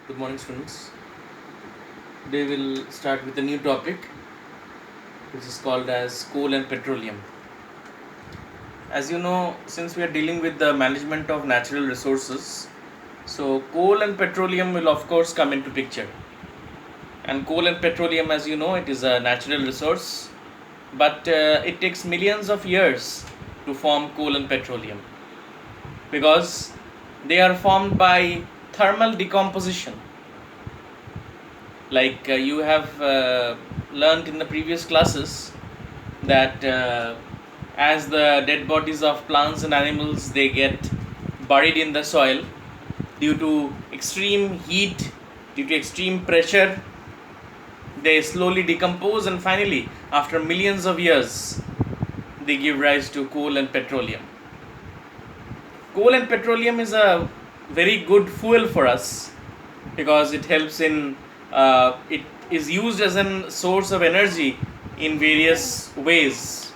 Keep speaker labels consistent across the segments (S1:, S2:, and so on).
S1: Good morning, students. Today we'll start with a new topic, which is called as coal and petroleum. As you know, since we are dealing with the management of natural resources, so coal and petroleum will of course come into picture. And coal and petroleum, as you know, it is a natural resource, but it takes millions of years to form coal and petroleum because they are formed by thermal decomposition. Like you have learned in the previous classes that as the dead bodies of plants and animals, they get buried in the soil due to extreme heat, due to extreme pressure, they slowly decompose, and finally after millions of years they give rise to coal and petroleum. Coal and petroleum is a very good fuel for us because it helps in it is used as a source of energy in various ways.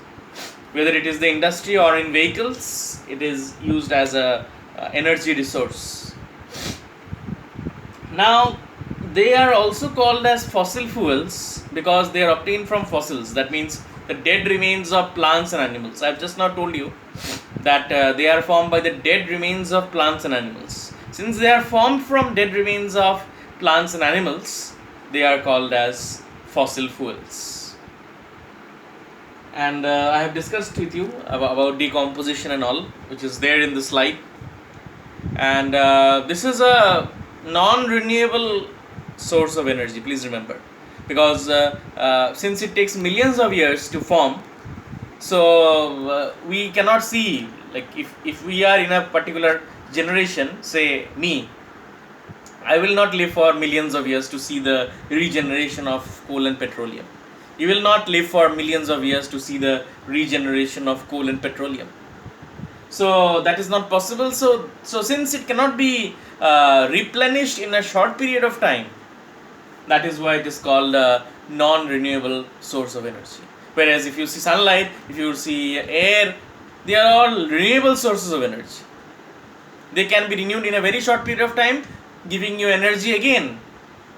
S1: Whether it is the industry or in vehicles, it is used as a energy resource. Now, they are also called as fossil fuels because they are obtained from fossils. That means the dead remains of plants and animals. I have just now told you that they are formed by the dead remains of plants and animals. Since they are formed from dead remains of plants and animals, they are called as fossil fuels. And I have discussed with you about decomposition and all, which is there in the slide. And this is a non-renewable source of energy, please remember, because since it takes millions of years to form, so we cannot see, like if we are in a particular generation, say me, I will not live for millions of years to see the regeneration of coal and petroleum. You will not live for millions of years to see the regeneration of coal and petroleum. So that is not possible. So since it cannot be replenished in a short period of time, that is why it is called a non-renewable source of energy. Whereas if you see sunlight, if you see air, they are all renewable sources of energy. They can be renewed in a very short period of time, giving you energy again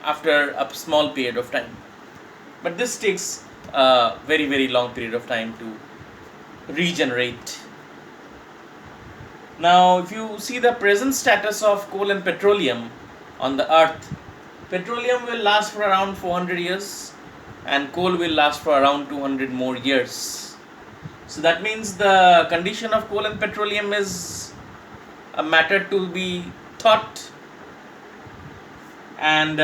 S1: after a small period of time. But this takes a very, very long period of time to regenerate. Now, if you see the present status of coal and petroleum on the earth, petroleum will last for around 400 years and coal will last for around 200 more years. So that means the condition of coal and petroleum is a matter to be thought. And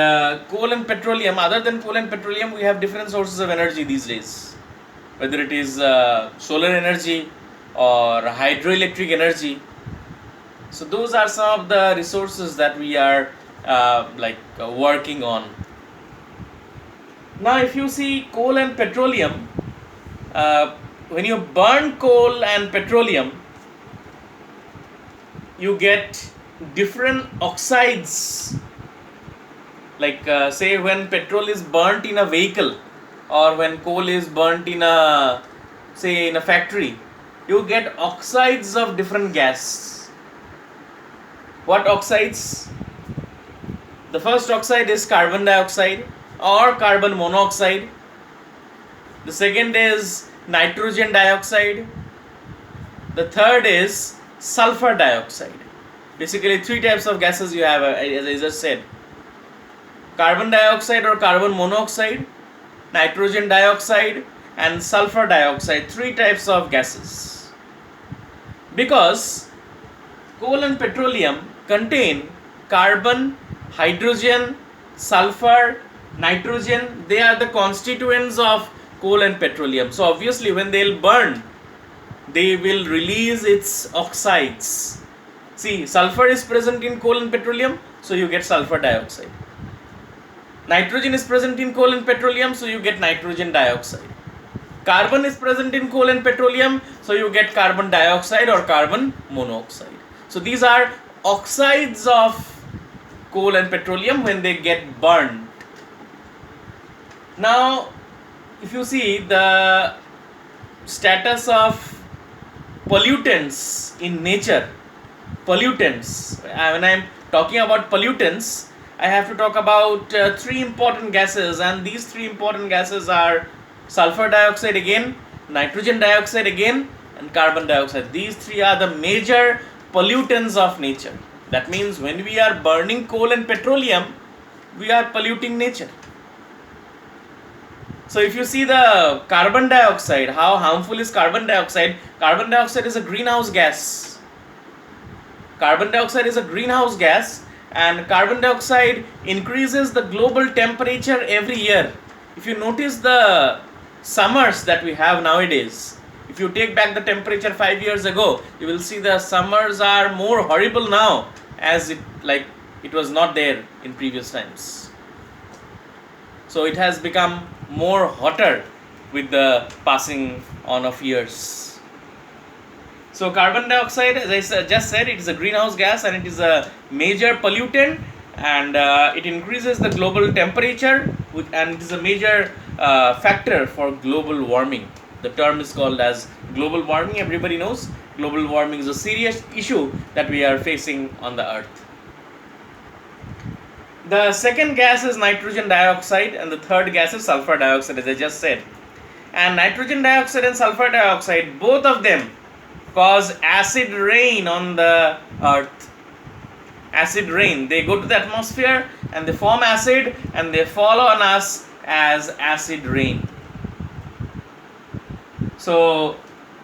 S1: coal and petroleum, other than coal and petroleum, we have different sources of energy these days. Whether it is solar energy or hydroelectric energy. So those are some of the resources that we are working on. Now if you see coal and petroleum, when you burn coal and petroleum, you get different oxides. Like say when petrol is burnt in a vehicle or when coal is burnt in a factory, you get oxides of different gas. What oxides? The first oxide is carbon dioxide or carbon monoxide. The second is nitrogen dioxide. The third is sulfur dioxide. Basically 3 types of gases you have, as I just said. Carbon dioxide or carbon monoxide, nitrogen dioxide and sulfur dioxide, 3 types of gases. Because coal and petroleum contain carbon, hydrogen, sulfur, nitrogen, they are the constituents of coal and petroleum. So obviously when they will burn, they will release its oxides. See, sulfur is present in coal and petroleum, so you get sulfur dioxide. Nitrogen is present in coal and petroleum, so you get nitrogen dioxide. Carbon is present in coal and petroleum, so you get carbon dioxide or carbon monoxide. So these are oxides of coal and petroleum when they get burned. Now, if you see the status of pollutants in nature, pollutants, when I am talking about pollutants, I have to talk about three important gases, and these three important gases are sulfur dioxide again, nitrogen dioxide again, and carbon dioxide. These three are the major pollutants of nature. That means when we are burning coal and petroleum, we are polluting nature. So if you see the carbon dioxide, how harmful is carbon dioxide? Carbon dioxide is a greenhouse gas. Carbon dioxide is a greenhouse gas, and carbon dioxide increases the global temperature every year. If you notice the summers that we have nowadays, if you take back the temperature 5 years ago, you will see the summers are more horrible now as it was not there in previous times. So it has become more hotter with the passing on of years. So carbon dioxide, as I just said, it is a greenhouse gas and it is a major pollutant, and it increases the global temperature, and it is a major factor for global warming. The term is called as global warming. Everybody knows global warming is a serious issue that we are facing on the earth. The second gas is nitrogen dioxide, and the third gas is sulfur dioxide, as I just said. And nitrogen dioxide and sulfur dioxide, both of them cause acid rain on the earth. Acid rain. They go to the atmosphere and they form acid and they fall on us as acid rain. So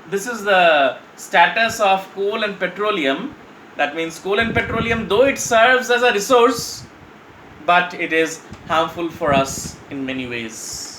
S1: this is the status of coal and petroleum. That means coal and petroleum, though it serves as a resource, but it is harmful for us in many ways.